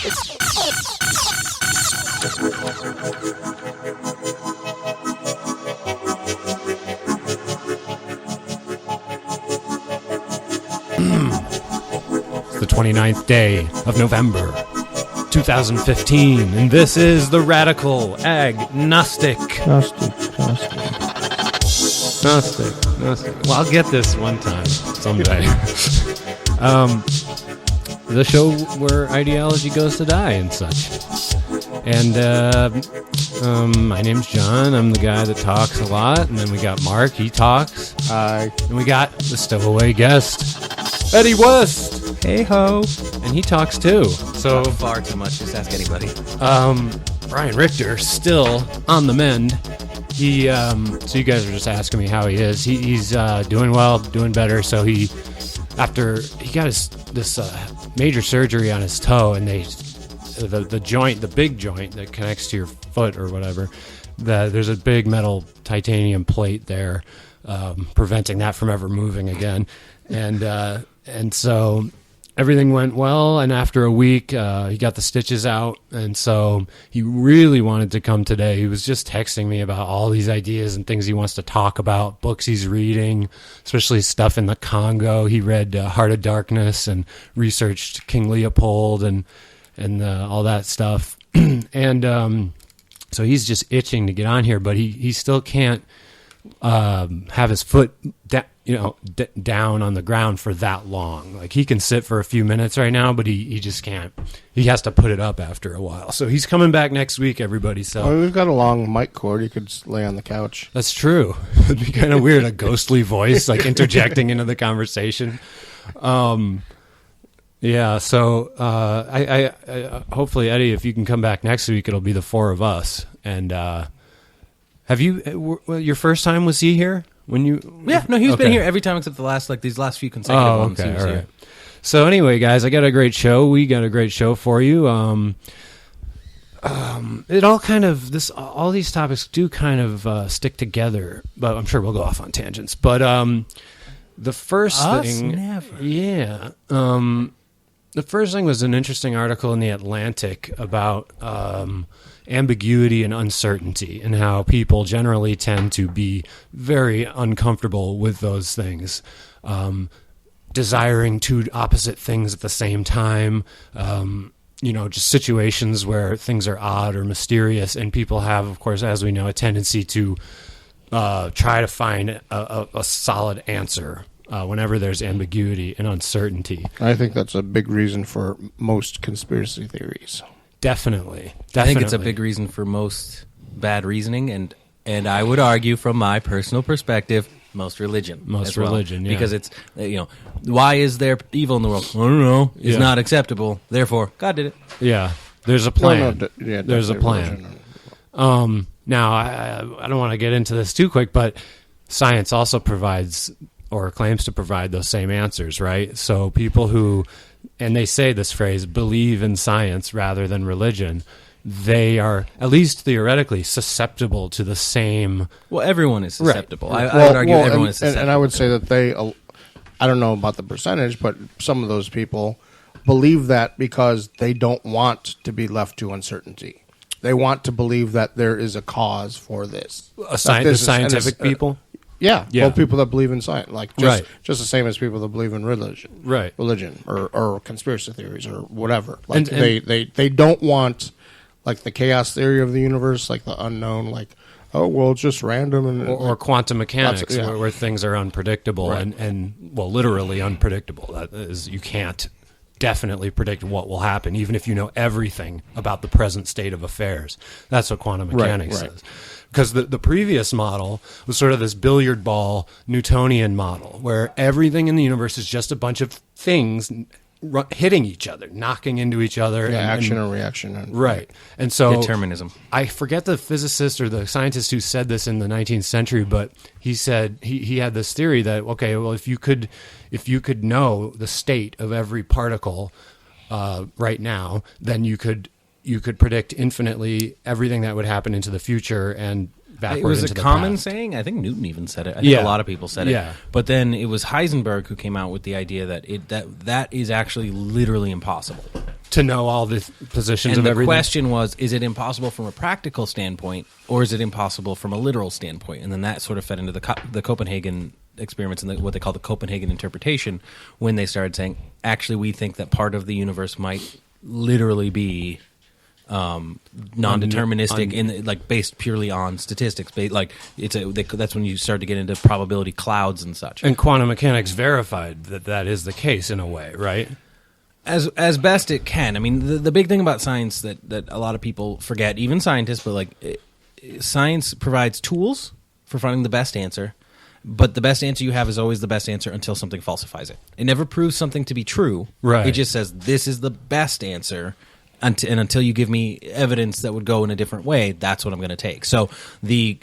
It's the 29th day of November, 2015, and this is the Radical Agnostic. Gnostic. Well, I'll get this one time, someday. The show where ideology goes to die and such. And my name's John. I'm the guy that talks a lot. And then we got Mark. He talks. Hi. And we got the stowaway guest, Eddie West. Hey ho. And he talks too. So Talk far too much. Just ask anybody. Brian Richter still on the mend. He so you guys are just asking me how he is. He's doing well, doing better. So after he got this major surgery on his toe, and the joint, the big joint that connects to your foot or whatever, there's a big metal titanium plate there, preventing that from ever moving again. And so everything went well, and after a week, he got the stitches out, and so he really wanted to come today. He was just texting me about all these ideas and things he wants to talk about, books he's reading, especially stuff in the Congo. He read Heart of Darkness and researched King Leopold and all that stuff. And so he's just itching to get on here, but he still can't have his foot down on the ground for that long. Like, he can sit for a few minutes right now, but he just can't. He has to put it up after a while. So he's coming back next week, everybody. So we've got a long mic cord. You could just lay on the couch. That's true. It'd be kind of weird, a ghostly voice like interjecting into the conversation. Yeah, so I hopefully, Eddie, if you can come back next week, it'll be the four of us. And have you? Your first time was he here? When you? Yeah, no, he's been here every time except these last few consecutive ones. Okay, he was all right. here. So anyway, guys, I got a great show. We got a great show for you. It all kind of all these topics do kind of stick together, but I'm sure we'll go off on tangents. But the first thing, never. Yeah. The first thing was an interesting article in The Atlantic about ambiguity and uncertainty, and how people generally tend to be very uncomfortable with those things, desiring two opposite things at the same time, just situations where things are odd or mysterious, and people have, of course, as we know, a tendency to try to find a solid answer whenever there's ambiguity and uncertainty. I think that's a big reason for most conspiracy theories. Definitely. I think it's a big reason for most bad reasoning, and I would argue, from my personal perspective, most religion. Most religion, yeah. Because it's, why is there evil in the world? I don't know. It's not acceptable. Therefore, God did it. Yeah. There's a plan. No, there's a plan. Now, I don't want to get into this too quick, but science also provides or claims to provide those same answers, right? So people who, and they say this phrase, believe in science rather than religion, they are, at least theoretically, susceptible to the same... Well, everyone is susceptible. Right. I would argue everyone is susceptible. And I would say that I don't know about the percentage, but some of those people believe that because they don't want to be left to uncertainty. They want to believe that there is a cause for this. The scientific people? Yeah. Well, people that believe in science, just the same as people that believe in religion, right? Religion or conspiracy theories or whatever. Like they don't want, like, the chaos theory of the universe, like the unknown, like, oh well, it's just random, or quantum mechanics, where things are unpredictable, right. and literally unpredictable. That is, you can't definitely predict what will happen, even if you know everything about the present state of affairs. That's what quantum mechanics is. Because the previous model was sort of this billiard ball Newtonian model, where everything in the universe is just a bunch of things hitting each other, knocking into each other. Yeah, action and reaction. Right. And so... Determinism. I forget the physicist or the scientist who said this in the 19th century, but he said he had this theory that, okay, well, if you could know the state of every particle right now, then you could predict infinitely everything that would happen into the future and backward into the past. It was a common saying. I think Newton even said it. I think a lot of people said it. Yeah. But then it was Heisenberg who came out with the idea that that is actually literally impossible to know all the positions of the everything. question was, is it impossible from a practical standpoint, or is it impossible from a literal standpoint? And then that sort of fed into the Copenhagen experiments and what they call the Copenhagen interpretation, when they started saying, actually, we think that part of the universe might literally be non-deterministic, like based purely on statistics. That's when you start to get into probability clouds and such. And quantum mechanics verified that is the case in a way, right? As best it can. I mean, the big thing about science that a lot of people forget, even scientists, but science provides tools for finding the best answer. But the best answer you have is always the best answer until something falsifies it. It never proves something to be true. Right. It just says this is the best answer. And until you give me evidence that would go in a different way, that's what I'm going to take. So the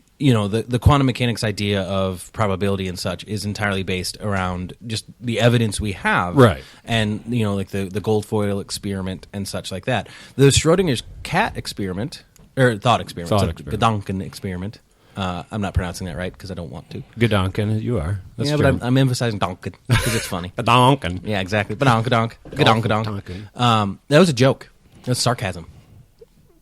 quantum mechanics idea of probability and such is entirely based around just the evidence we have, right? And like the gold foil experiment and such like that. The Schrodinger's cat experiment or thought experiment, Gedanken experiment. I'm not pronouncing that right because I don't want to. Gedanken, you are. That's yeah, true. but I'm emphasizing Donken because it's funny. Gedanken. Yeah, exactly. Gedanken. That was a joke. It was sarcasm.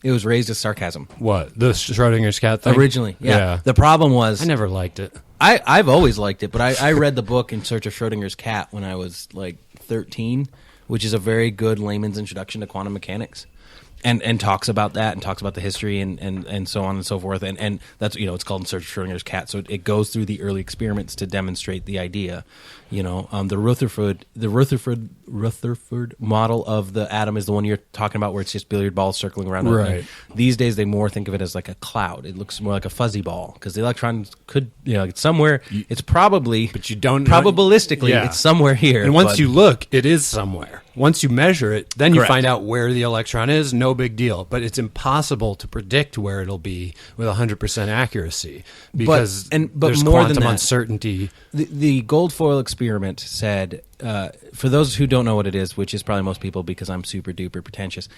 It was raised as sarcasm. What? The Schrodinger's cat thing? Originally, yeah. The problem was... I never liked it. I've always liked it, but I read the book In Search of Schrodinger's Cat when I was 13, which is a very good layman's introduction to quantum mechanics. And talks about that and talks about the history and so on and so forth. And that's, it's called In Search of Schrodinger's Cat. So it goes through the early experiments to demonstrate the idea. The Rutherford model of the atom is the one you're talking about where it's just billiard balls circling around. Right. These days they more think of it as like a cloud. It looks more like a fuzzy ball because the electron could, it's somewhere. It's probably, but you don't probabilistically, it's somewhere here. And once you look, it is somewhere. Once you measure it, then you Correct. find out where the electron is. No big deal. But it's impossible to predict where it'll be with 100% accuracy because there's more quantum than that, uncertainty. The gold foil experiment said, for those who don't know what it is, which is probably most people because I'm super duper pretentious,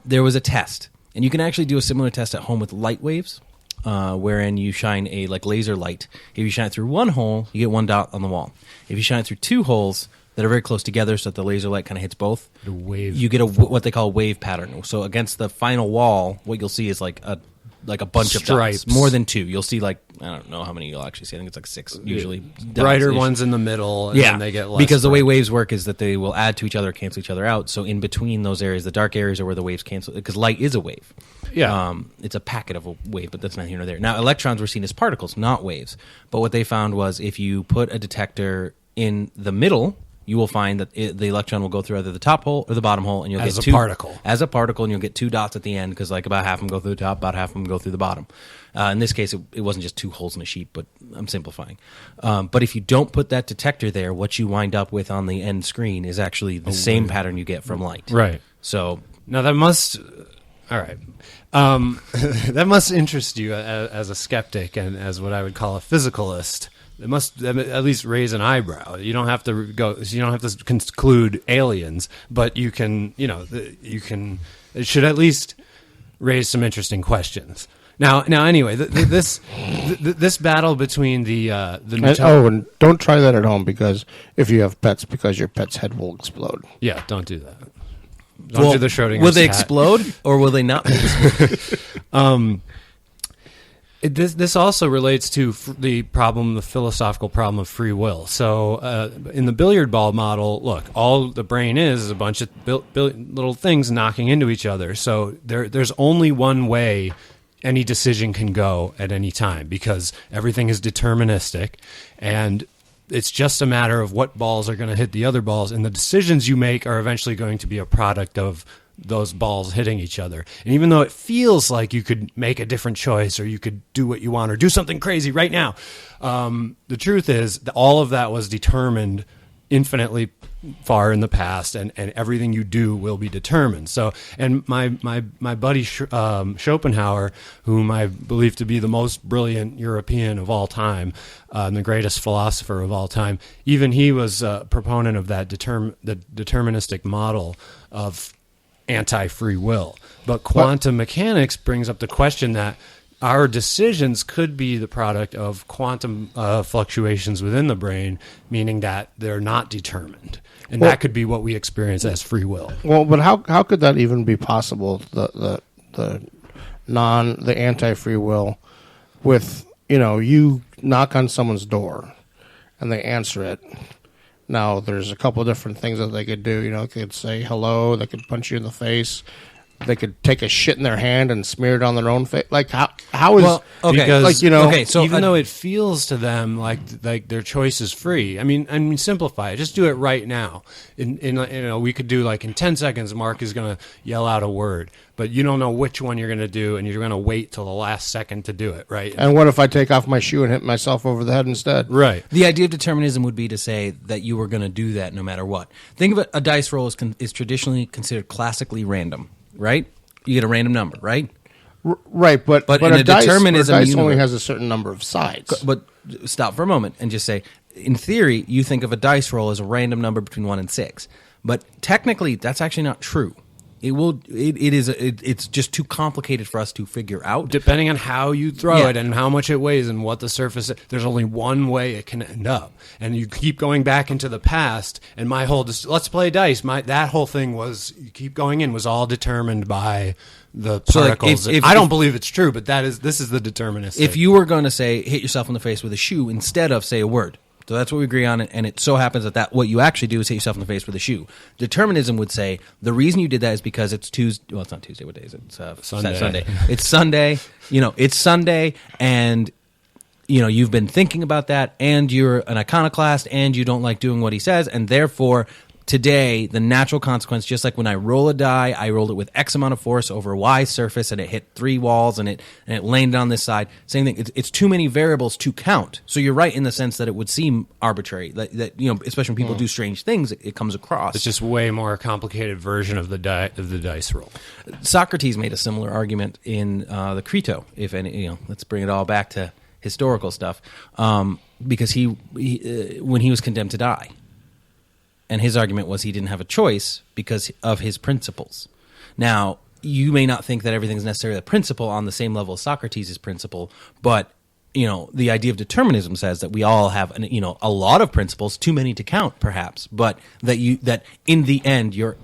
there was a test. And you can actually do a similar test at home with light waves, wherein you shine a laser light. If you shine it through one hole, you get one dot on the wall. If you shine it through two holes that are very close together so that the laser light kind of hits both, you get what they call a wave pattern. So against the final wall, what you'll see is like a bunch of stripes. Dots, more than two. You'll see I don't know how many you'll actually see. I think it's 6 usually. Brighter ones in the middle, and then they get less. Because the way waves work is that they will add to each other, cancel each other out. So in between those areas, the dark areas are where the waves cancel, because light is a wave. Yeah. It's a packet of a wave, but that's not here nor there. Now, electrons were seen as particles, not waves. But what they found was if you put a detector in the middle, you will find that the electron will go through either the top hole or the bottom hole, and you'll get two particle. As a particle, and you'll get two dots at the end because about half of them go through the top, about half of them go through the bottom. In this case, it wasn't just two holes in a sheet, but I'm simplifying. But if you don't put that detector there, what you wind up with on the end screen is actually the same pattern you get from light. Right. So now that must. All right. That must interest you as a skeptic and as what I would call a physicalist. It must at least raise an eyebrow. You don't have to You don't have to conclude aliens, but you can. It should at least raise some interesting questions. Now. Anyway, this battle between the and don't try that at home because if you have pets, because your pet's head will explode. Yeah, don't do that. Don't do the Schrodinger's will they cat. explode or will they not? This also relates to the philosophical problem of free will. So in the billiard ball model, look, all the brain is a bunch of little things knocking into each other. So there's only one way any decision can go at any time because everything is deterministic, and it's just a matter of what balls are going to hit the other balls, and the decisions you make are eventually going to be a product of those balls hitting each other. And even though it feels like you could make a different choice or you could do what you want or do something crazy right now, the truth is that all of that was determined infinitely far in the past, and everything you do will be determined. So, and my buddy Schopenhauer, whom I believe to be the most brilliant European of all time, the greatest philosopher of all time, even he was a proponent of that the deterministic model of anti-free will. But quantum mechanics brings up the question that our decisions could be the product of quantum fluctuations within the brain, meaning that they're not determined. And that could be what we experience as free will. Well, but how could that even be possible? The anti-free will, with you knock on someone's door, and they answer it. Now, there's a couple of different things that they could do. They could say hello. They could punch you in the face. They could take a shit in their hand and smear it on their own face. Like how is because so even though it feels to them like their choice is free. I mean, simplify it. Just do it right now. We could do like in 10 seconds. Mark is going to yell out a word, but you don't know which one you're going to do, and you're going to wait till the last second to do it, right? And what if I take off my shoe and hit myself over the head instead? Right. The idea of determinism would be to say that you were going to do that no matter what. Think of it: a dice roll is traditionally considered classically random. Right? You get a random number, right? Right, but in a a dice determinism only has a certain number of sides. But stop for a moment and just say, in theory, you think of a dice roll as a random number between 1 and 6. But technically, that's actually not true. It's just too complicated for us to figure out. Depending on how you throw it and how much it weighs and what the surface is, there's only one way it can end up. And you keep going back into the past, and my whole let's play dice. That whole thing was you keep going in was all determined by the particles. I don't believe it's true, but this is the deterministic. If you were going to say hit yourself in the face with a shoe instead of say a word. So that's what we agree on, and it so happens that what you actually do is hit yourself in the face with a shoe. Determinism would say the reason you did that is because it's Tuesday. Well, it's not Tuesday. What day is it? It's Sunday. It's Sunday. It's Sunday, and you've been thinking about that, and you're an iconoclast, and you don't like doing what he says, and therefore today the natural consequence, just like when I roll a die, I rolled it with X amount of force over Y surface, and it hit 3 walls, and it landed on this side. Same thing. It's too many variables to count. So you're right in the sense that it would seem arbitrary. That especially when people do strange things, it comes across. It's just way more complicated version of the dice roll. Socrates made a similar argument in the Crito. If any, let's bring it all back to historical stuff, because he when he was condemned to die. And his argument was he didn't have a choice because of his principles. Now, you may not think that everything's necessarily a principle on the same level as Socrates' principle, but the idea of determinism says that we all have a lot of principles, too many to count, perhaps, but that in the end your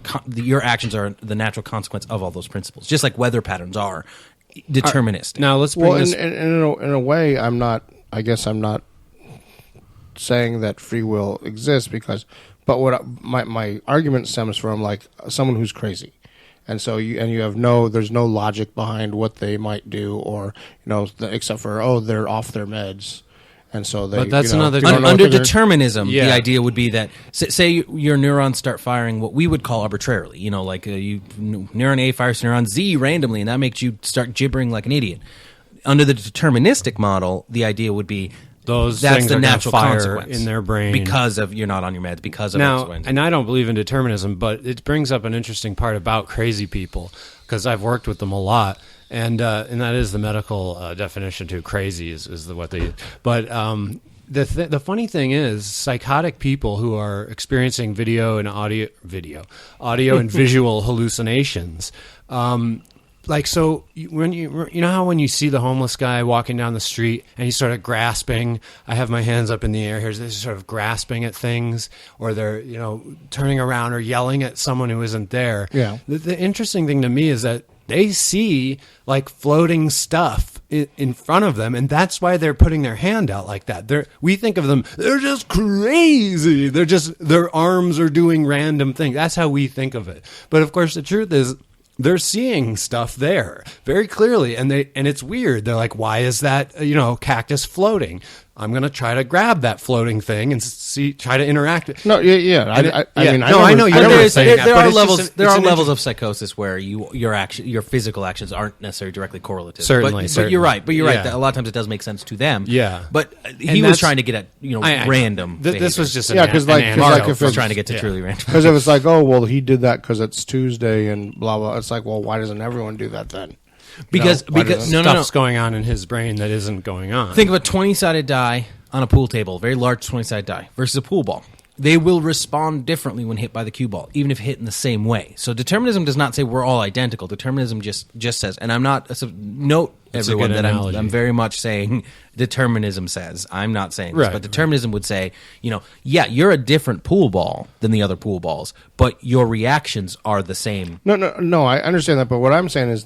actions are the natural consequence of all those principles, just like weather patterns are deterministic. Now let's bring this. In a way, I guess I'm not saying that free will exists but what my argument stems from, like someone who's crazy, and so there's no logic behind what they might do, or except for they're off their meds, and so they. But that's another under determinism. The idea would be that say your neurons start firing what we would call arbitrarily. Neuron A fires neuron Z randomly, and that makes you start gibbering like an idiot. Under the deterministic model, the idea would be. That's things the are natural fire consequence in their brain because of you're not on your meds because of now. X, and I don't believe in determinism, but it brings up an interesting part about crazy people because I've worked with them a lot, and that is the medical definition too. Crazy is what they use. But the funny thing is, psychotic people who are experiencing audio and visual hallucinations. So when when you see the homeless guy walking down the street and he's sort of grasping, I have my hands up in the air here, they're sort of grasping at things, or they're turning around or yelling at someone who isn't there. Yeah. The interesting thing to me is that they see like floating stuff in front of them, and that's why they're putting their hand out like that. We think of them, they're just crazy. Their arms are doing random things. That's how we think of it. But of course, the truth is, they're seeing stuff there very clearly, and it's weird. They're like, "Why is that cactus floating? I'm going to try to grab that floating thing and try to interact with." No, yeah. I know. There are levels of psychosis where your physical actions aren't necessarily directly correlative. Certainly, but you're right. That a lot of times it does make sense to them. Yeah, but he was trying to get at random. This was just because if it's trying to get to truly random. Because it was like, he did that because it's Tuesday and blah blah. It's like, why doesn't everyone do that then? Because stuff's going on in his brain that isn't going on. Think of a 20-sided die on a pool table, a very large 20-sided die, versus a pool ball. They will respond differently when hit by the cue ball, even if hit in the same way. So determinism does not say we're all identical. Determinism just says, and I'm not note That's a everyone good that analogy. I'm very much saying determinism says. I'm not saying this, Right, but determinism would say, yeah, you're a different pool ball than the other pool balls, but your reactions are the same. No. I understand that, but what I'm saying is,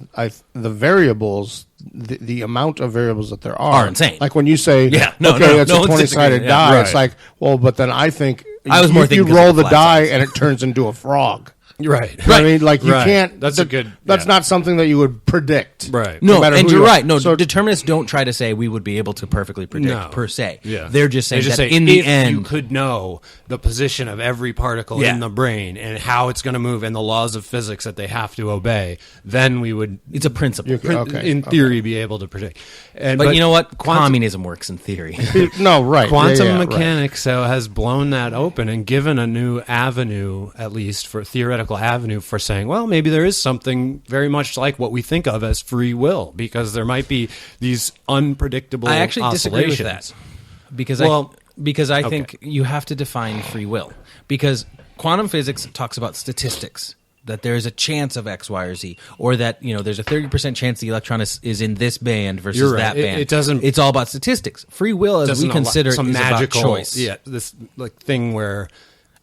the variables, the amount of variables that there are insane. Like when you say, Yeah, no, it's no a one's 20-sided disagreeing. die. Yeah, It's right. like, well, but then I think I was more you thinking 'cause roll of the flat die size. and it turns into a frog. Right. I mean, like you Right. can't. That's a good- That's yeah. not something that you would predict. Right. No, matter and who you're you are. right. No, So- determinists don't try to say we would be able to perfectly predict No. per se. Yeah. They're just saying They that say, in the if end, you could know the position of every particle Yeah. in the brain and how it's going to move and the laws of physics that they have to obey, then we would, it's a principle. in theory, be able to predict. And, But you know what? Quantum, Communism works in theory. No, right. quantum Yeah, right. mechanics has blown that open and given a new avenue, at least for theoretical avenue, for saying, well, maybe there is something very much like what we think of as free will, because there might be these unpredictable I actually disagree with oscillations. that because I okay. think you have to define free will, because quantum physics talks about statistics, that there is a chance of X, Y, or Z, or that there's a 30% chance the electron is in this band versus You're right. that band. It doesn't. It's all about statistics. Free will, as we doesn't consider, some is magical about choice. Yeah, this thing where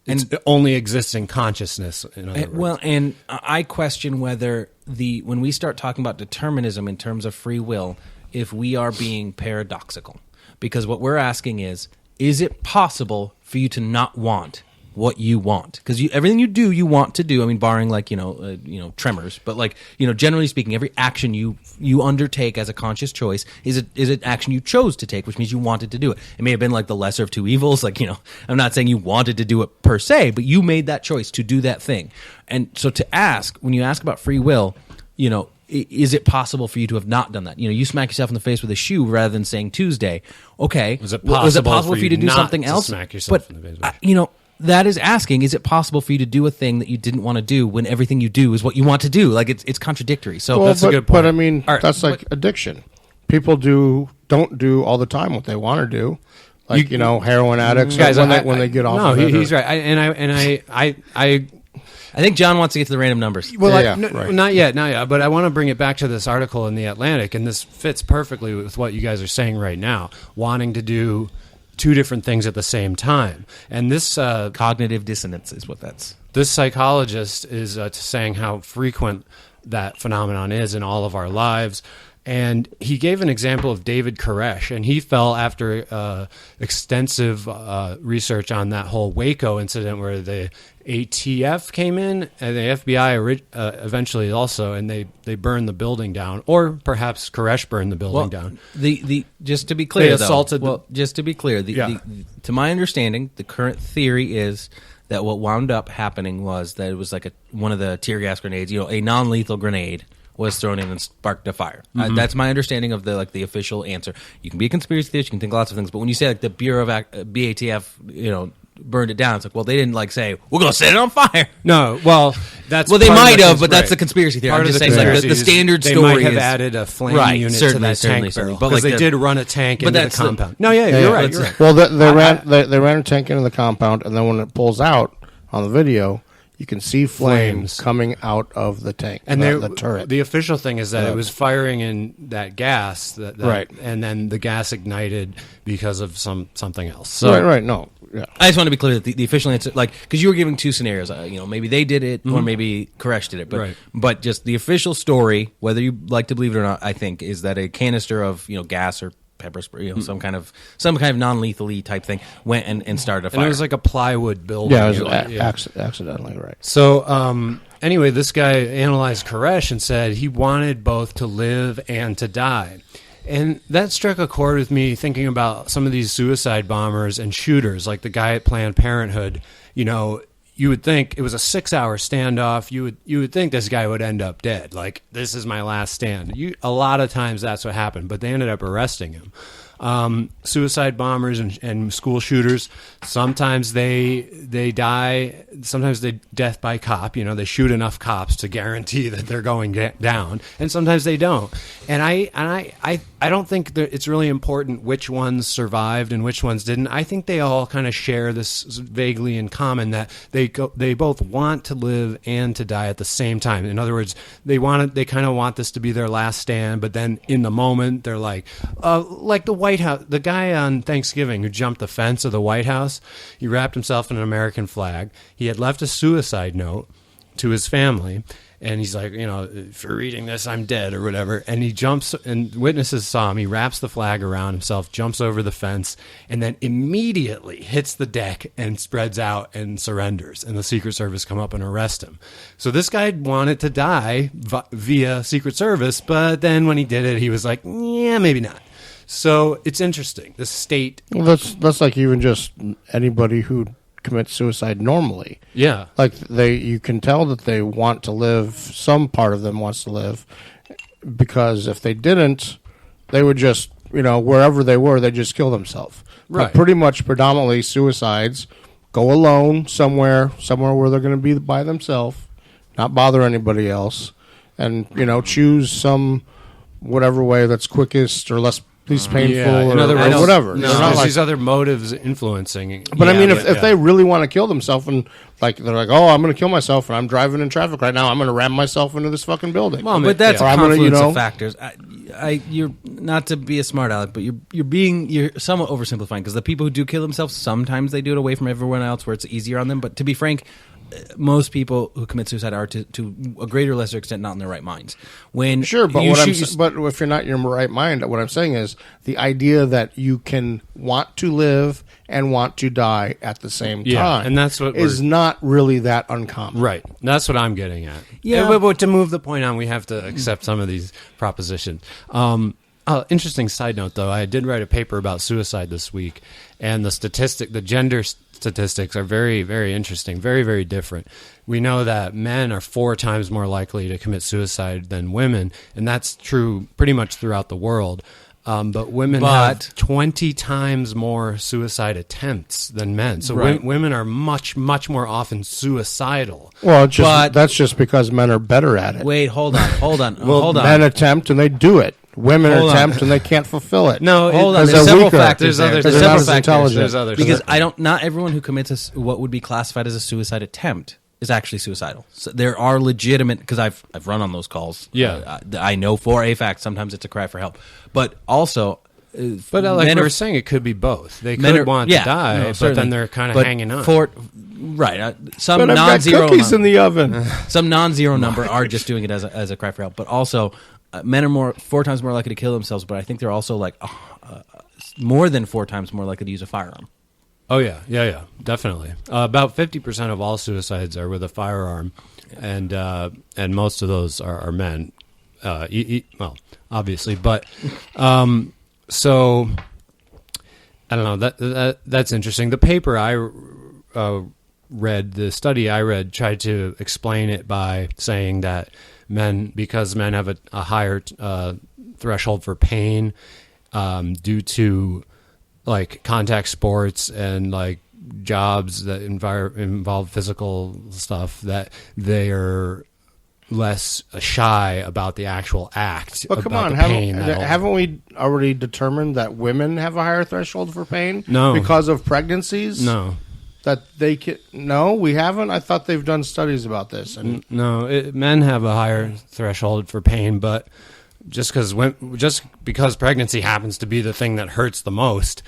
it only exists in consciousness. In other words. Well, and I question whether when we start talking about determinism in terms of free will, if we are being paradoxical, because what we're asking is it possible for you to not want what you want? Because everything you do, you want to do. I mean, barring tremors, but generally speaking, every action you undertake as a conscious choice is an action you chose to take, which means you wanted to do it. It may have been like the lesser of two evils. I'm not saying you wanted to do it per se, but you made that choice to do that thing. And so when you ask about free will, is it possible for you to have not done that? You smack yourself in the face with a shoe rather than saying Tuesday. Okay, Was it possible for you to do not something to else? smack yourself but in the face with a shoe? that is asking, is it possible for you to do a thing that you didn't want to do when everything you do is what you want to do? Like, it's contradictory. So Well, that's a good But point. I mean, All right, that's like addiction. People don't do all the time what they want to do. Like heroin addicts, Guys, when they get off. No, of it, he's or- right. I I think John wants to get to the random numbers. Well, Yeah, right. not yet. But I want to bring it back to this article in the Atlantic, and this fits perfectly with what you guys are saying right now, wanting to do two different things at the same time. And this Cognitive dissonance is what that's. this psychologist is saying how frequent that phenomenon is in all of our lives. And he gave an example of David Koresh, and he fell after extensive research on that whole Waco incident where the ATF came in and the FBI eventually also, and they burned the building down, or perhaps Koresh burned the building down. The just to be clear, They assaulted the- just to be clear, to my understanding, the current theory is that what wound up happening was that it was like one of the tear gas grenades, a non-lethal grenade was thrown in and sparked a fire. That's my understanding of the official answer. You can be a conspiracy theorist, you can think lots of things, but when you say like the Bureau of BATF, burned it down, it's like, well, they didn't say we're going to set it on fire. No, well, that's Well, they part of might the have, but that's right. the conspiracy theory. Part I'm of just the saying, like conspiracy the is standard they story might have is added a flame Right, unit to certainly, that certainly, tank certainly. barrel, But because like they did run a tank but into the that's the- compound. No, yeah, Yeah, you're yeah. right. Let's You're say- right. Well, they ran a tank into the compound, and then when it pulls out on the video, you can see flames Flames. coming out of the tank, And the turret. the official thing is that it was firing in that gas, that Right. and then the gas ignited because of something else. So right, no, yeah. I just want to be clear that the official answer, because you were giving two scenarios, maybe they did it or maybe Koresh did it, but Right. but just the official story, whether you like to believe it or not, I think, is that a canister of gas or pepper spray, some kind of non-lethally type thing went and started a fire. and it was like a plywood building. Yeah, it was Yeah. accidentally, right. So anyway, this guy analyzed Koresh and said he wanted both to live and to die. And that struck a chord with me, thinking about some of these suicide bombers and shooters, like the guy at Planned Parenthood. You would think it was a 6-hour standoff. You would think this guy would end up dead. Like, this is my last stand. A lot of times that's what happened, but they ended up arresting him. Suicide bombers and school shooters, sometimes they die. Sometimes they death by cop. They shoot enough cops to guarantee that they're going down, and sometimes they don't. And I don't think that it's really important which ones survived and which ones didn't. I think they all kind of share this vaguely in common, that they both want to live and to die at the same time. In other words, they kind of want this to be their last stand, but then in the moment they're like the White House, the guy on Thanksgiving who jumped the fence of the White House. He wrapped himself in an American flag. He had left a suicide note to his family, and he's like, if you're reading this, I'm dead or whatever. And he jumps, and witnesses saw him. He wraps the flag around himself, jumps over the fence, and then immediately hits the deck and spreads out and surrenders. And the Secret Service come up and arrest him. So this guy wanted to die via Secret Service, but then when he did it, he was like, yeah, maybe not. So it's interesting. The state. Well, that's like even just anybody who commit suicide normally. Yeah. Like you can tell that they want to live, some part of them wants to live, because if they didn't, they would just, wherever they were, they just kill themselves. Right. But pretty much predominantly suicides go alone somewhere where they're going to be by themselves, not bother anybody else, and, choose some whatever way that's quickest or least painful or whatever. No, there's these other motives influencing. But if they really want to kill themselves, and they're like, oh, I'm going to kill myself, and I'm driving in traffic right now, I'm going to ram myself into this fucking building. Well, but that's a confluence of factors. You're not to be a smart aleck, but you're somewhat oversimplifying, because the people who do kill themselves, sometimes they do it away from everyone else where it's easier on them. But to be frank, most people who commit suicide are to a greater or lesser extent not in their right minds. Sure, but but if you're not in your right mind, what I'm saying is the idea that you can want to live and want to die at the same time, and that's what is not really that uncommon. Right. That's what I'm getting at. Yeah. But to move the point on, we have to accept some of these propositions. Interesting side note, though, I did write a paper about suicide this week, and the gender statistics are very, very interesting, very, very different. We know that men are 4 times more likely to commit suicide than women, and that's true pretty much throughout the world. But women have 20 times more suicide attempts than men. So women are much, much more often suicidal. Well, that's just because men are better at it. Wait, hold on. Men attempt and they do it. Women attempt and they can't fulfill it. No, hold on. There's several factors. There's several factors. There's others. Because not everyone who commits what would be classified as a suicide attempt is actually suicidal. So there are legitimate, because I've run on those calls. Yeah, I know for a fact sometimes it's a cry for help, but also. But like we were saying, it could be both. They could want to die, but then they're kind of hanging on. Some non-zero cookies in the oven. Some non-zero number are just doing it as a cry for help. But also, men are 4 times more likely to kill themselves. But I think they're also more than 4 times more likely to use a firearm. Oh yeah, definitely. About 50% of all suicides are with a firearm, and most of those are men. Well, obviously, but. So, I don't know. That's interesting. The paper I read, the study I read, tried to explain it by saying that because men have a higher threshold for pain due to like contact sports and like jobs that involve physical stuff, that they are less shy about the actual act. But come on, haven't we already determined that women have a higher threshold for pain? No, because of pregnancies. No, that they can. No, we haven't. I thought they've done studies about this. And men have a higher threshold for pain, but just because pregnancy happens to be the thing that hurts the most,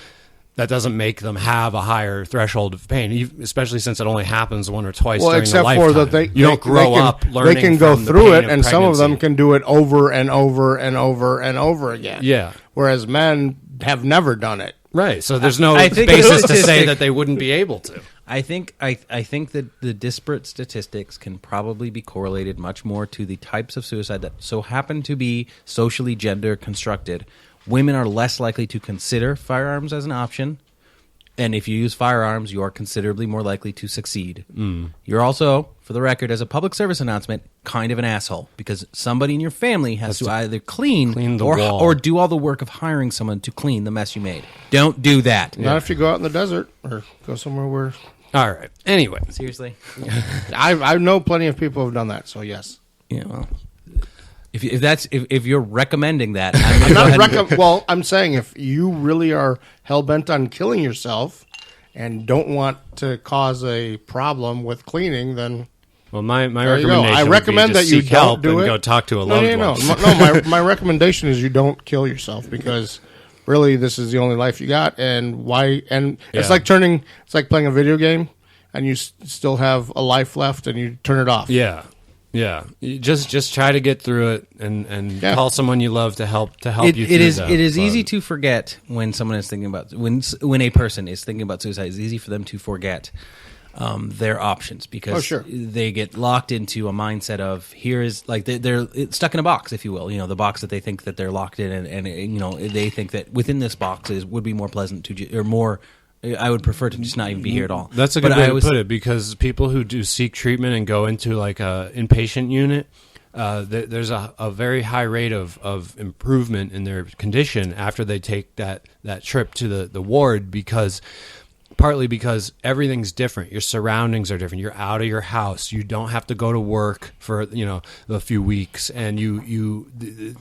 that doesn't make them have a higher threshold of pain, especially since it only happens 1 or twice during the lifetime. Except for that you don't grow up learning. They can go through it, and some of them can do it over and over and over and over again. Yeah. Whereas men have never done it. Right. So there's no basis to say that they wouldn't be able to. I think that the disparate statistics can probably be correlated much more to the types of suicide that so happen to be socially gender constructed. Women are less likely to consider firearms as an option. And if you use firearms, you are considerably more likely to succeed. You're also, for the record, as a public service announcement, kind of an asshole because somebody in your family has to either clean the or, wall. or do all the work of hiring someone to clean the mess you made. Don't do that. Not if you go out in the desert or go somewhere where... All right. Anyway, Seriously? I know plenty of people who have done that, so yes. Yeah, well... If you're recommending that, I'm saying if you really are hell-bent on killing yourself and don't want to cause a problem with cleaning, then... well, my there you go. recommendation I recommend would be that you seek don't help do and it. go talk to a No, loved one. no. My recommendation is you don't kill yourself because really this is the only life you got, and why? And it's like playing a video game, and you still have a life left, and you turn it off. Yeah. Yeah, you just try to get through it and call someone you love to help you through it is that. it is easy to forget when someone is thinking about when a person is thinking about suicide. It's easy for them to forget their options because they get locked into a mindset of here is like they're stuck in a box, if you will. You know, the box that they think that they're locked in, and you know they think that within this box would be more pleasant or more. I would prefer to just not even be here at all. That's a good way to put it because people who do seek treatment and go into like a inpatient unit, there's a very high rate of improvement in their condition after they take that trip to the ward partly because everything's different. Your surroundings are different. You're out of your house. You don't have to go to work for a few weeks, and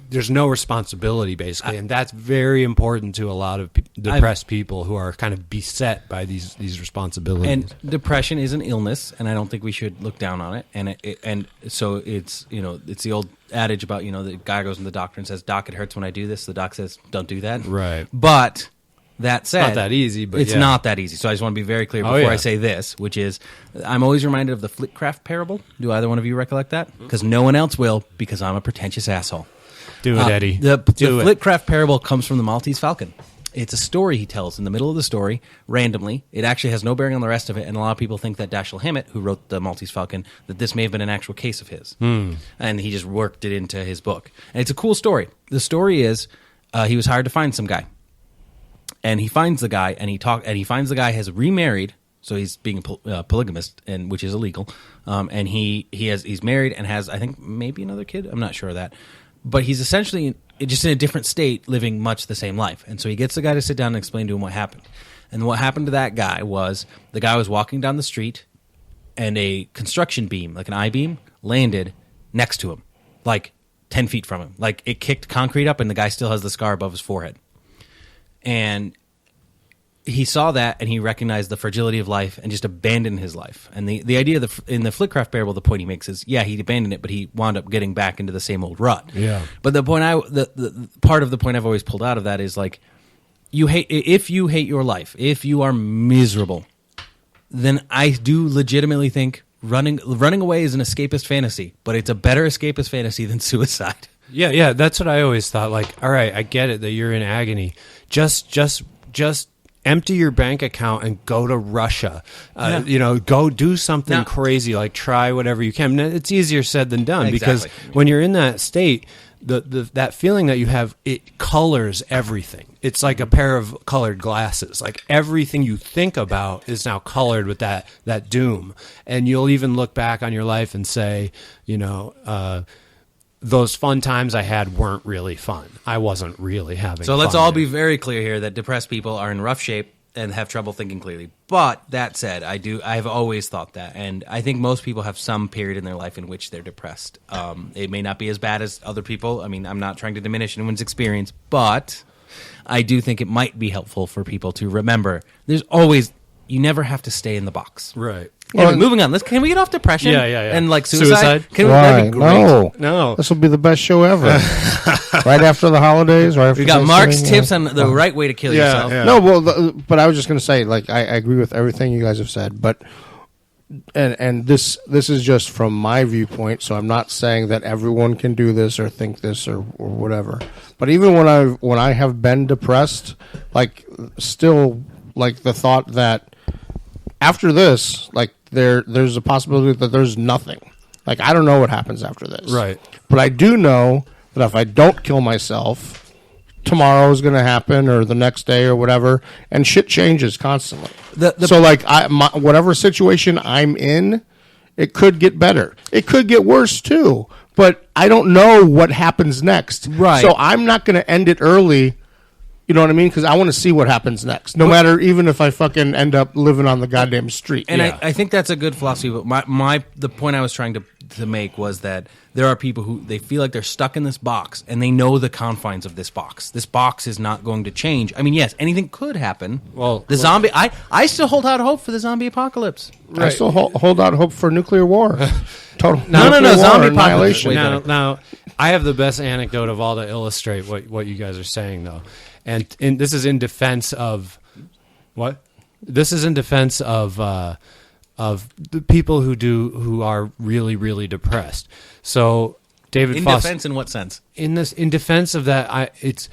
there's no responsibility basically, and that's very important to a lot of depressed people who are kind of beset by these responsibilities. And depression is an illness, and I don't think we should look down on it. And so it's it's the old adage about the guy goes to the doctor and says, "Doc, it hurts when I do this." The doc says, "Don't do that." Right. But that said, not that easy, but it's not that easy. So I just want to be very clear before I say this, which is I'm always reminded of the Flitcraft parable. Do either one of you recollect that? Because no one else will, because I'm a pretentious asshole. Do it, Eddie. The Flitcraft parable comes from the Maltese Falcon. It's a story he tells in the middle of the story, randomly. It actually has no bearing on the rest of it, and a lot of people think that Dashiell Hammett, who wrote the Maltese Falcon, that this may have been an actual case of his. And he just worked it into his book. And it's a cool story. The story is he was hired to find some guy. And he finds the guy, and he finds the guy has remarried, so he's being a polygamist, and which is illegal. And he's married and has, I think, maybe another kid. I'm not sure of that, but he's essentially just in a different state, living much the same life. And so he gets the guy to sit down and explain to him what happened. And what happened to that guy was the guy was walking down the street, and a construction beam, like an I-beam, landed next to him, like 10 feet from him. Like it kicked concrete up, and the guy still has the scar above his forehead. And he saw that, and he recognized the fragility of life and just abandoned his life. And the idea in the Flitcraft parable, the point he makes is, he abandoned it, but he wound up getting back into the same old rut. Yeah. But the point the part of the point I've always pulled out of that is like, if you hate your life, if you are miserable, then I do legitimately think running away is an escapist fantasy, but it's a better escapist fantasy than suicide. Yeah, that's what I always thought. Like, all right, I get it that you're in agony. Just empty your bank account and go to Russia. Go do something crazy, like try whatever you can. It's easier said than done because when you're in that state, that feeling that you have, it colors everything. It's like a pair of colored glasses. Like everything you think about is now colored with that doom. And you'll even look back on your life and say, those fun times I had weren't really fun. I wasn't really having fun. So let's all be very clear here that depressed people are in rough shape and have trouble thinking clearly. But that said, I've always thought that. And I think most people have some period in their life in which they're depressed. It may not be as bad as other people. I mean, I'm not trying to diminish anyone's experience, but I do think it might be helpful for people to remember you never have to stay in the box. Right. Anyway, moving on. Can we get off depression? Yeah. And like suicide? Why? That'd be great. No. This will be the best show ever. Right after the holidays. Right after We got Mark's tips on the right way to kill yourself. Yeah. No, but I was just going to say, like, I agree with everything you guys have said, but and this is just from my viewpoint, so I'm not saying that everyone can do this or think this or whatever. But even when I have been depressed, like, still, like, the thought that after this, like, there's a possibility that there's nothing. Like, I don't know what happens after this. Right. But I do know that if I don't kill myself, tomorrow is going to happen or the next day or whatever, and shit changes constantly. So like whatever situation I'm in, it could get better. It could get worse too, but I don't know what happens next. Right. So I'm not going to end it early. You know what I mean? Because I want to see what happens next, no matter even if I fucking end up living on the goddamn street. And I think that's a good philosophy. But the point I was trying to make was that there are people who they feel like they're stuck in this box, and they know the confines of this box. This box is not going to change. I mean, yes, anything could happen. Well, zombie. I still hold out hope for the zombie apocalypse. Right. I still hold out hope for nuclear war. Total. No, zombie annihilation. Now, I have the best anecdote of all to illustrate what you guys are saying, though. And this is in defense of what? This is in defense of the people who are really, really depressed. So David Foster, defense in what sense? In defense of that, it's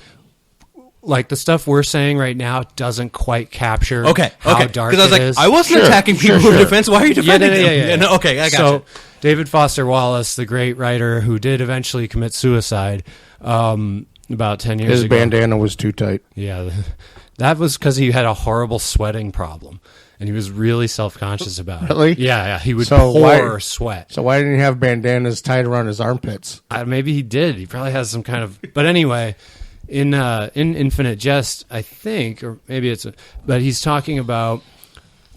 like the stuff we're saying right now doesn't quite capture how dark because I was like, is. I wasn't attacking people who are defense. Why are you defending them? Yeah. No, okay, I got so, David Foster Wallace, the great writer who did eventually commit suicide about 10 years ago. His bandana was too tight. Yeah, that was because he had a horrible sweating problem, and he was really self-conscious about it. Really? Yeah, he would pour sweat. So why didn't he have bandanas tied around his armpits? Maybe he did. He probably has some kind of... But anyway, in Infinite Jest, I think, or maybe it's... But he's talking about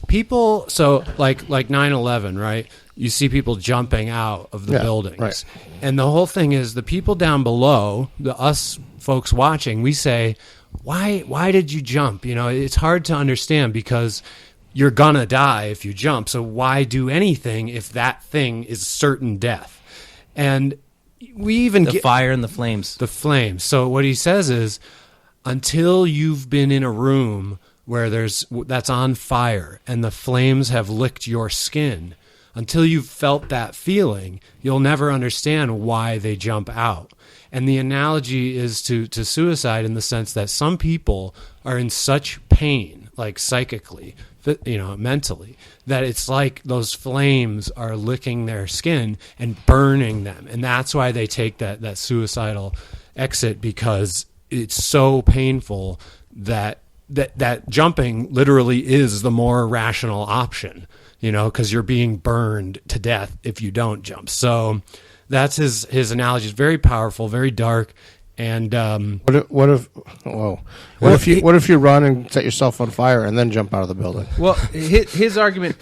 people... So, like 9/11, right? You see people jumping out of the buildings. Right. And the whole thing is the people down below, us folks watching, we say, why did you jump? You know, it's hard to understand because you're gonna die if you jump. So why do anything if that thing is certain death? And we even the fire and the flames. The flames. So what he says is, until you've been in a room where that's on fire and the flames have licked your skin, until you've felt that feeling, you'll never understand why they jump out. And the analogy is to suicide in the sense that some people are in such pain, like psychically, mentally, that it's like those flames are licking their skin and burning them. And that's why they take that suicidal exit, because it's so painful that jumping literally is the more rational option. Because you're being burned to death if you don't jump. So that's his analogy. It's very powerful, very dark. And what if you run and set yourself on fire and then jump out of the building? Well, his argument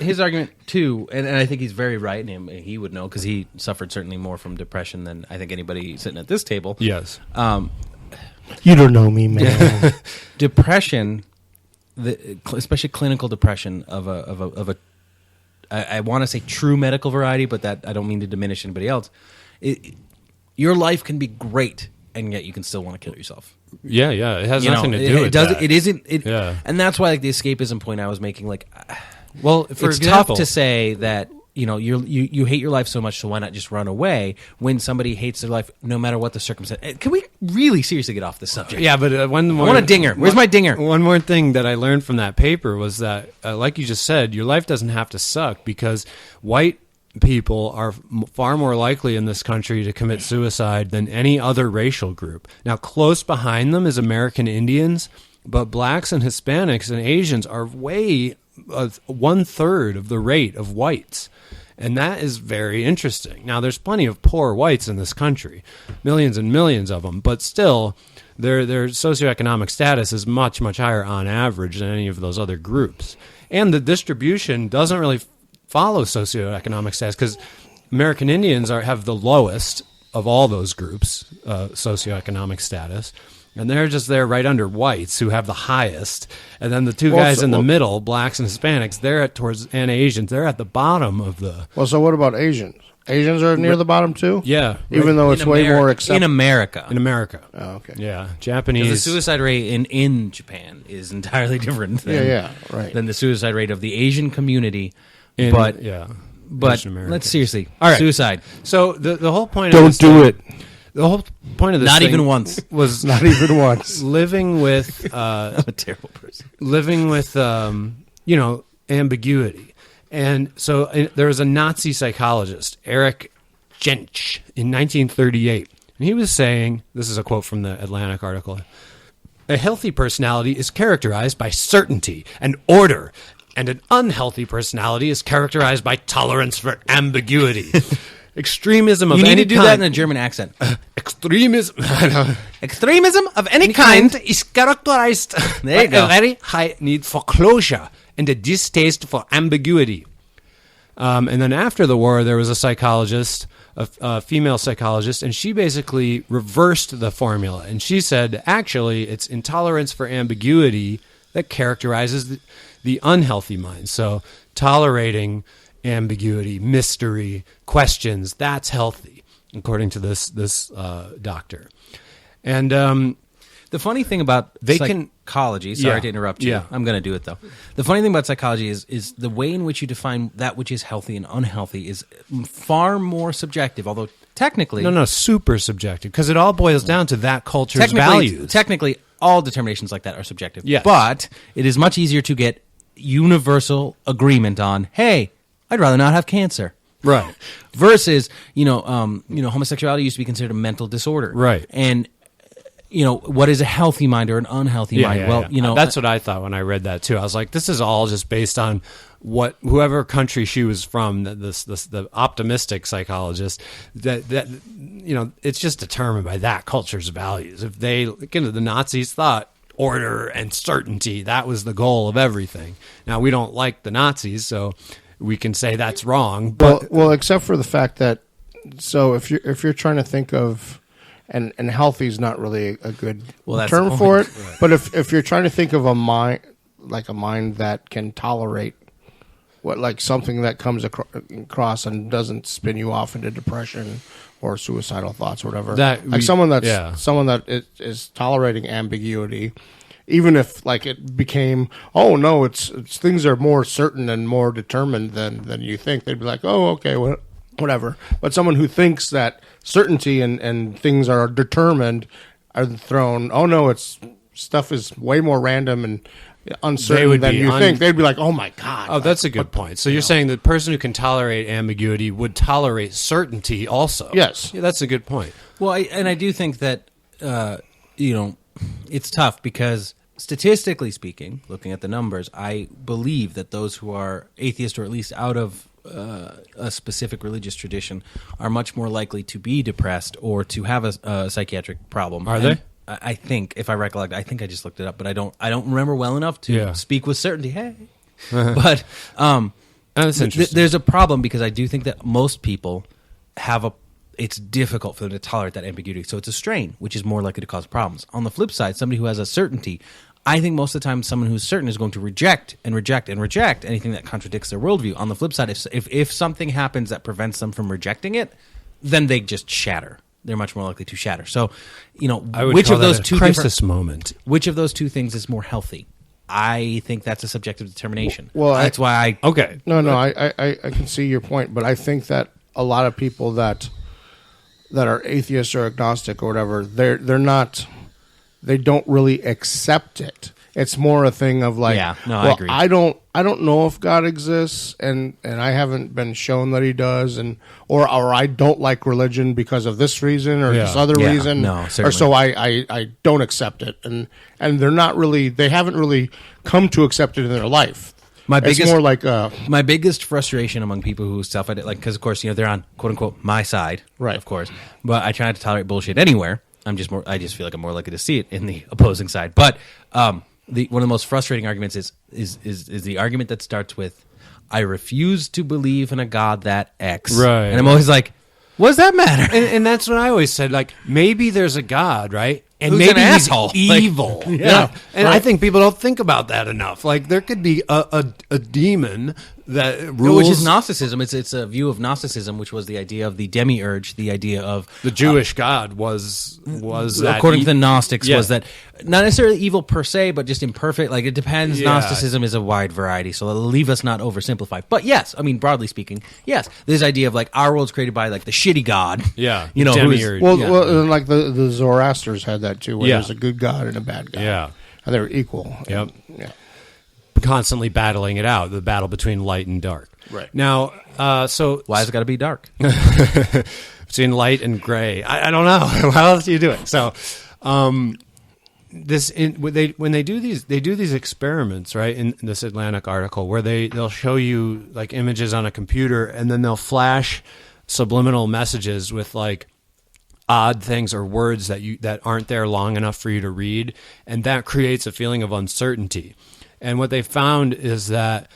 too, and I think he's very right, and he would know because he suffered certainly more from depression than I think anybody sitting at this table. Yes. You don't know me, man. Depression, especially clinical depression of a I want to say true medical variety, but that I don't mean to diminish anybody else. Your life can be great, and yet you can still want to kill yourself. Yeah. It has nothing to do with that. It isn't. Yeah. And that's why the escapism point I was making. Well, it's tough to say that you hate your life so much, so why not just run away when somebody hates their life no matter what the circumstance. Can we really seriously get off this subject? Yeah, but I want a dinger. Where's my dinger? One more thing that I learned from that paper was that, like you just said, your life doesn't have to suck, because white people are far more likely in this country to commit suicide than any other racial group. Now, close behind them is American Indians, but blacks and Hispanics and Asians are way 1/3 of the rate of whites. And that is very interesting. Now, there's plenty of poor whites in this country, millions and millions of them, but still, their socioeconomic status is much, much higher on average than any of those other groups. And the distribution doesn't really follow socioeconomic status, because American Indians have the lowest of all those groups, socioeconomic status. And they're just there right under whites, who have the highest. And then the two guys in the middle, blacks and Hispanics, and Asians, they're at the bottom of the... Well, so what about Asians? Asians are near the bottom too? Yeah. Even though it's way more acceptable. In America. In America. Oh, okay. Yeah. Japanese... The suicide rate in Japan is entirely different than the suicide rate of the Asian community. But let's seriously. All right. Suicide. So the whole point of this... Don't do it. The whole point of this not thing even once was not even once living with I'm a terrible person. Living with ambiguity. And so there was a Nazi psychologist, Erich Jensch, in 1938. And he was saying, this is a quote from the Atlantic article, A healthy personality is characterized by certainty and order, and an unhealthy personality is characterized by tolerance for ambiguity. Extremism of You need any to do kind. that in a German accent. Extremism. Extremism of any kind. is characterized There by you go. a very high need for closure and a distaste for ambiguity. And then after the war, there was a psychologist, a female psychologist, and she basically reversed the formula. And she said, actually, it's intolerance for ambiguity that characterizes the unhealthy mind. So tolerating ambiguity, mystery, questions, that's healthy, according to this doctor. And The funny thing about They can- psychology, sorry Yeah. to interrupt you. Yeah. I'm going to do it, though. The funny thing about psychology is the way in which you define that which is healthy and unhealthy is far more subjective, although technically... no, super subjective, because it all boils down to that culture's values. Technically, all determinations like that are subjective. Yes. But it is much easier to get universal agreement on, hey, I'd rather not have cancer. Right. Versus, homosexuality used to be considered a mental disorder. Right. And, what is a healthy mind or an unhealthy mind? That's what I thought when I read that too. I was like, this is all just based on what whoever country she was from. The optimistic psychologist that it's just determined by that culture's values. If the Nazis thought order and certainty, that was the goal of everything. Now we don't like the Nazis, so we can say that's wrong. But Well, except for the fact that, so if you're trying to think of, and healthy is not really a good Well, that's term the for it, point. Right. but if you're trying to think of a mind, like a mind that can tolerate like something that comes across and doesn't spin you off into depression or suicidal thoughts or whatever, someone that is tolerating ambiguity. Even if like it became, oh no, it's things are more certain and more determined than you think, they'd be like, oh okay, whatever. But someone who thinks that certainty and things are determined are thrown, oh no, it's stuff is way more random and uncertain than you think. They'd be like, oh my god. Oh, that's a good point. So you're saying the person who can tolerate ambiguity would tolerate certainty also? Yes. Yeah, that's a good point. Well, I do think that, it's tough because statistically speaking, looking at the numbers, I believe that those who are atheist or at least out of a specific religious tradition are much more likely to be depressed or to have a psychiatric problem. Are they? I think, if I recollect, I think I just looked it up, but I don't remember well enough to speak with certainty. Hey, but That's interesting. there's a problem because I do think that most people it's difficult for them to tolerate that ambiguity. So it's a strain, which is more likely to cause problems. On the flip side, somebody who has a certainty, I think most of the time someone who's certain is going to reject and reject and reject anything that contradicts their worldview. On the flip side, if something happens that prevents them from rejecting it, then they just shatter. They're much more likely to shatter. So, I would which call of that those a two crisis moment? Which of those two things is more healthy? I think that's a subjective determination. Well, that's why I Okay. No, I can see your point, but I think that a lot of people that are atheists or agnostic or whatever, they don't really accept it. It's more a thing of like, Yeah, no, I well, agree. I don't know if God exists, and I haven't been shown that He does, or I don't like religion because of this reason or this other Yeah, reason, no, or certainly. so I don't accept it, and they haven't really come to accept it in their life. It's more like my biggest frustration among people who self-identify, because of course they're on quote unquote my side, Right. Of course, but I try not to tolerate bullshit anywhere. I just feel like I'm more likely to see it in the opposing side. But one of the most frustrating arguments is the argument that starts with, "I refuse to believe in a God that X," Right. And I'm always like, what does that matter? And that's what I always said. Like, maybe there's a God, right? And Who's maybe an he's asshole? evil. Yeah. And I think people don't think about that enough. Like, there could be a demon that rules. Which is Gnosticism. It's a view of Gnosticism, which was the idea of the demiurge, the idea of the Jewish God was that according to the Gnostics, Yeah. was that not necessarily evil per se, but just imperfect. Like, it depends. Yeah. Gnosticism is a wide variety, so leave us not oversimplify. But yes, I mean, broadly speaking, yes, this idea of like our world's created by like the shitty God. Yeah, who's- demiurge. well, and like the Zoroasters had that too, where Yeah. there's a good God and a bad God. Yeah. And they're equal. Yep. Yeah. constantly battling it out, the battle between light and dark. Right. Now, so Why has it got to be dark? between light and gray. I don't know. How else do you do it? So, when they do these experiments, right? In this Atlantic article, where they'll show you like images on a computer, and then they'll flash subliminal messages with like odd things or words that aren't there long enough for you to read, and that creates a feeling of uncertainty. And what they found is that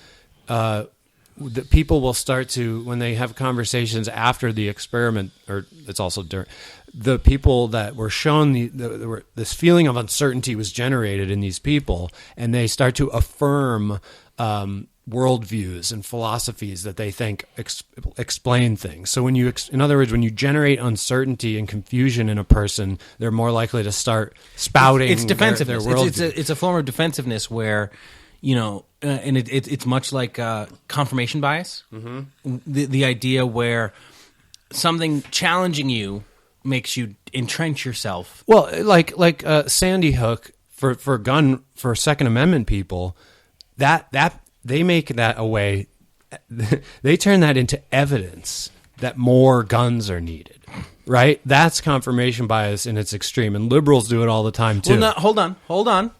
that people will start to, when they have conversations after the experiment, or it's also during, the people that were shown this feeling of uncertainty was generated in these people, and they start to affirm worldviews and philosophies that they think explain things. So in other words, when you generate uncertainty and confusion in a person, they're more likely to start spouting. It's defensiveness. Their worldview. It's a form of defensiveness where, and it's much like confirmation bias. Mm-hmm. The idea where something challenging you makes you entrench yourself. Well, like Sandy Hook for Second Amendment people, that they make that a way. They turn that into evidence that more guns are needed. Right? That's confirmation bias in its extreme, and liberals do it all the time too. Well, hold on.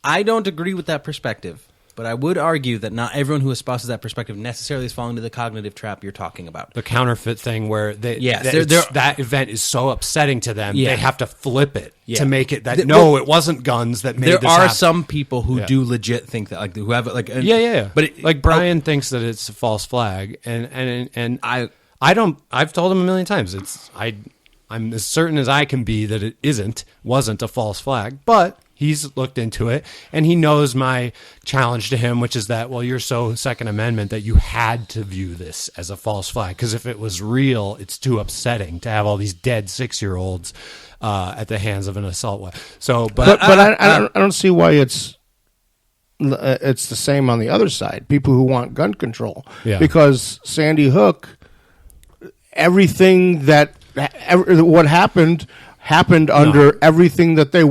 I don't agree with that perspective, but I would argue that not everyone who espouses that perspective necessarily is falling into the cognitive trap you're talking about. The counterfeit thing where they're that event is so upsetting to them, they have to flip it to make it that it wasn't guns that made there this are happen. some people who do legit think that, like, who have it, like, But Brian thinks that it's a false flag, and I don't. I've told him a million times. I'm as certain as I can be that it wasn't a false flag, but he's looked into it, and he knows my challenge to him, which is that, well, you're so Second Amendment that you had to view this as a false flag, because if it was real, it's too upsetting to have all these dead 6-year-olds at the hands of an assault weapon. So, but I don't see why it's the same on the other side. People who want gun control, because Sandy Hook, everything what happened under everything that they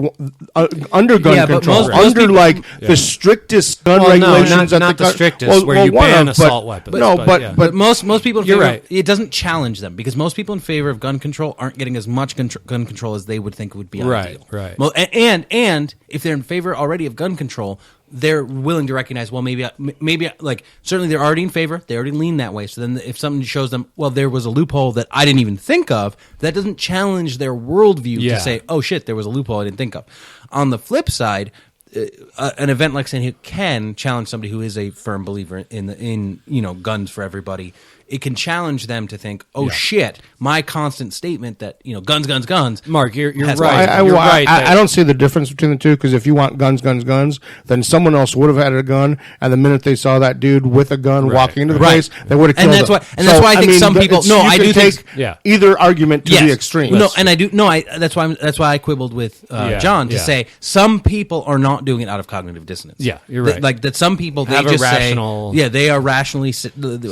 under gun control, most people, the strictest gun regulations. Not the strictest, where you ban assault weapons. But most people, you're right. It doesn't challenge them, because most people in favor of gun control aren't getting as much gun control as they would think would be ideal. Right. Well, and if they're in favor already of gun control, they're willing to recognize, well, maybe like, certainly they're already in favor. They already lean that way. So then if something shows them, well, there was a loophole that I didn't even think of, that doesn't challenge their worldview to say, oh shit, there was a loophole I didn't think of. On the flip side, an event like Sandy Hook can challenge somebody who is a firm believer in guns for everybody. It can challenge them to think, oh shit, my constant statement that guns. Mark, you're right. I don't see the difference between the two, because if you want guns, then someone else would have had a gun, and the minute they saw that dude with a gun walking into the place, they would have killed him. That's why I think some people. No, I do take either argument to the extreme. No, and I do. No, that's why I quibbled with John to say some people are not doing it out of cognitive dissonance. Yeah, you're right. Like that, some people have they just rational. They are rationally.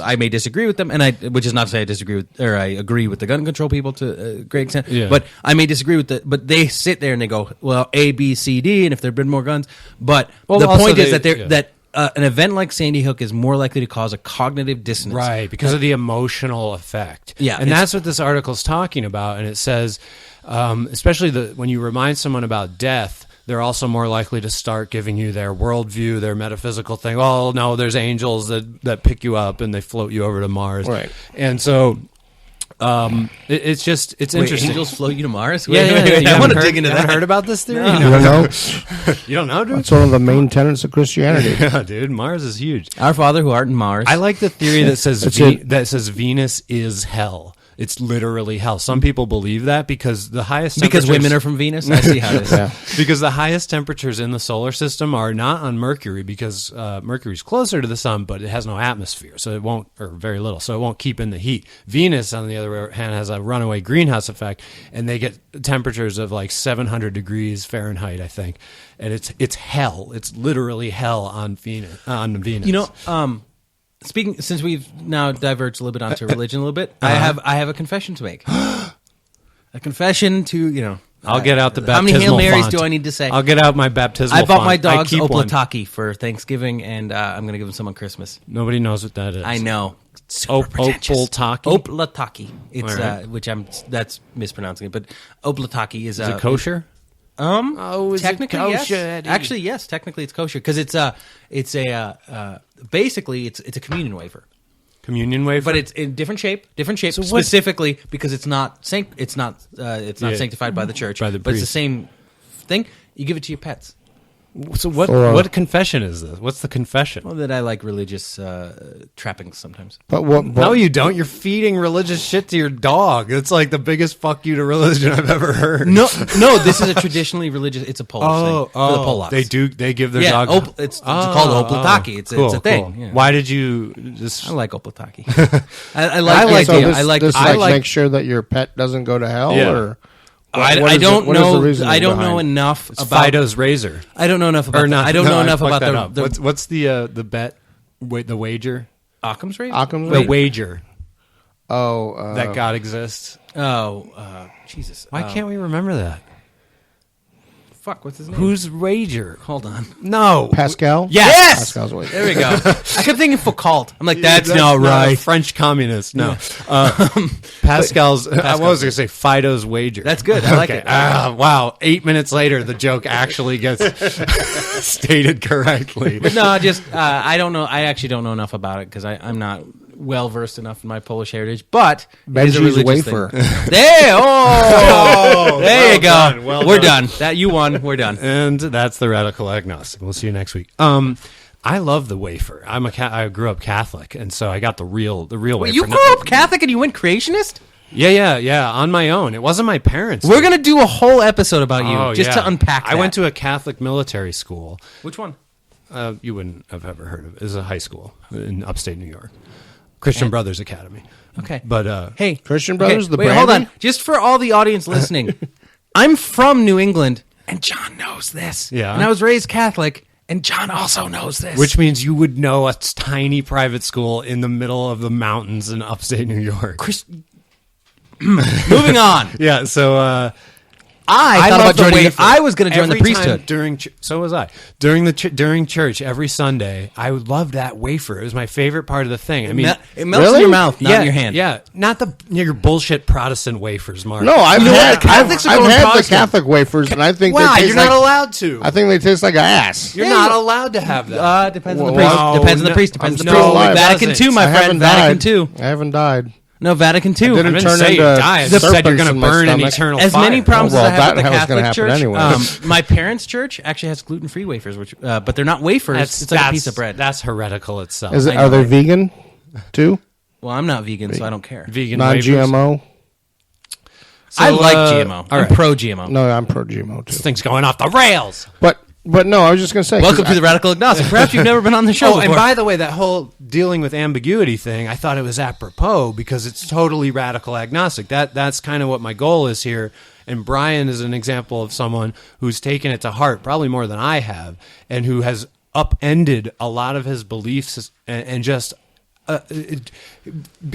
I may disagree with them, which is not to say I disagree with, or I agree with the gun control people to a great extent. Yeah. But I may disagree with but they sit there and they go, well, A, B, C, D, and if there'd been more guns. But the point is that an event like Sandy Hook is more likely to cause a cognitive dissonance. Right, because of the emotional effect. Yeah. And that's what this article is talking about. And it says, especially when you remind someone about death, they're also more likely to start giving you their worldview, their metaphysical thing. Oh, no, there's angels that pick you up and they float you over to Mars. Right. And so it's interesting. Angels float you to Mars? Yeah. I want to dig into that. You haven't heard about this theory? No. You don't know? You don't know, dude? It's one of the main tenets of Christianity. Yeah, dude. Mars is huge. Our Father who art in Mars. I like the theory that says Venus is hell. It's literally hell. Some people believe that because the highest temperatures... Because women are from Venus? I see how it is. Yeah. Because the highest temperatures in the solar system are not on Mercury, because Mercury's closer to the sun, but it has no atmosphere, so it won't, or very little, so it won't keep in the heat. Venus, on the other hand, has a runaway greenhouse effect, and they get temperatures of like 700 degrees Fahrenheit, I think. And it's hell. It's literally hell on Venus. Speaking, since we've now diverged a little bit onto religion a little bit, I have a confession to make. A confession to, I'll get out the baptismal How many Hail Marys font. do I need to say? I'll get out my baptismal I bought font. my dogs Oplataki Oplataki for Thanksgiving, and I'm going to give them some on Christmas. Nobody knows what that is. I know. Oplataki. Oplataki. It's right. That's mispronouncing it, but Oplataki is it kosher? is it Technically, kosher, yes. Eddie? Actually, yes. Technically, it's kosher because basically it's a communion wafer, Communion wafer? but it's in different shape, So what- specifically because it's not sanctified by the church, by the but it's the priest. same thing. You give it to your pets. So what For- what confession is this? What's the confession? Well, that I like religious trappings sometimes. But what? No, you don't. You're feeding religious shit to your dog. It's like the biggest fuck you to religion I've ever heard. No, this is a traditionally religious. It's a Polish thing for the Polacks. They give their Yeah, dog. it's called oplataki. It's a thing. Yeah. Why did you just? I like oplataki. I like the like idea. This, I like. this I like like. make sure that your pet doesn't go to hell, Yeah. or I what is don't the- what is the know. reasoning I don't know behind? enough It's about Fido's razor. I don't know enough about. Or not? I don't no, know enough fucked about that the up. What's the bet? Wait, the wager. Occam's razor. Occam's The razor? wager Oh, that God exists. Jesus. Why can't we remember that? Fuck. What's his name? Who's wager? Hold on. No. Pascal? Yes. Pascal's way. There we go. I kept thinking Foucault. I'm like, that's not a right. French communist. No. Pascal's. I was going to say Fido's wager. That's good. I like it. Wow. 8 minutes later, the joke actually gets stated correctly. No, just I don't know. I actually don't know enough about it because I'm not well versed enough in my Polish heritage. But it is a Benji's religious wafer. thing. There you go. done, well We're done. done. That you won. We're done. And that's the Radical Agnostic. We'll see you next week. I love the wafer. I grew up Catholic, and so I got the real wafer. You grew up Catholic and you went creationist? Yeah, on my own. It wasn't my parents. We're gonna do a whole episode about you Oh, just yeah. to unpack. I went to a Catholic military school. which one? You wouldn't have ever heard of it. It was a high school in upstate New York. Christian Brothers Academy. Okay, But hey, Christian Brothers, the wait, hold brandy? on. Just for all the audience listening, I'm from New England, and John knows this. Yeah. and I was raised Catholic, and John also knows this. which means you would know a tiny private school in the middle of the mountains in upstate New York. Moving on. Yeah, so I thought love about the joining. wafer. I was going to join the Every time priesthood. so was I. During church every Sunday, I loved that wafer. It was my favorite part of the thing. I mean, It melts in Really? your mouth, not in your hand. Yeah, not your bullshit Protestant wafers, Mark. No, I've know what? had, Catholics are I've going had the Protestant. Catholic wafers, and I think Wow, they taste you're not like, allowed to. I think they taste like ass. You're not allowed to have that. Depends on the Well, priest. no, Depends on the no, priest. Depends on the I'm still priest. alive. Vatican Doesn't. II, my I friend. haven't Vatican died. II. I haven't died. No, Vatican II. I I didn't didn't turn say into die. I just said you're serpents going to in my burn in stomach. eternal As fire. many problems Oh, well, as I have that with the was gonna Catholic happen Church, anyway. my parents' church actually has gluten-free wafers, which, but they're not wafers. It's like a piece of bread. That's heretical itself. Is it? I know, Are they right? vegan too? Well, I'm not vegan, so I don't care. Vegan wafers. Non-GMO? I like uh, GMO. all I'm right. pro-GMO. No, I'm pro GMO This too. thing's going off the rails. But no, I was just gonna say. Welcome 'cause to the Radical Agnostic. Perhaps you've never been on the show Oh, before. and by the way, that whole dealing with ambiguity thing, I thought it was apropos because it's totally radical agnostic. That's kind of what my goal is here. And Brian is an example of someone who's taken it to heart, probably more than I have, and who has upended a lot of his beliefs and just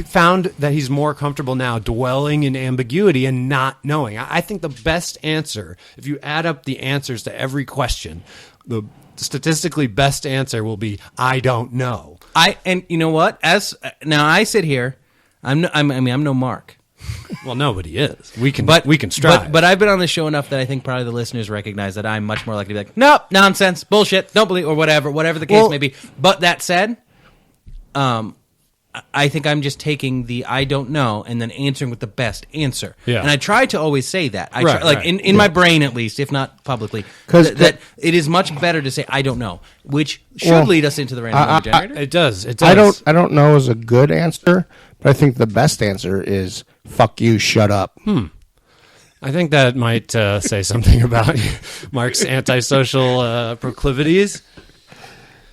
found that he's more comfortable now dwelling in ambiguity and not knowing. I think the best answer, if you add up the answers to every question, the statistically best answer will be I don't know. And you know what? As now I sit here, I'm no Mark. Well, nobody is. We can strive. But I've been on the show enough that I think probably the listeners recognize that I'm much more likely to be like, nope, nonsense, bullshit, don't believe, or whatever the case may be. But that said, I think I'm just taking the I don't know and then answering with the best answer. Yeah. And I try to always say that. I Right, try, like right. in my brain at least, if not publicly, 'Cause that it is much better to say I don't know, which should Well, lead us into the random number generator. it does. I don't know is a good answer, but I think the best answer is fuck you, shut up. I think that might say something about Mark's antisocial proclivities.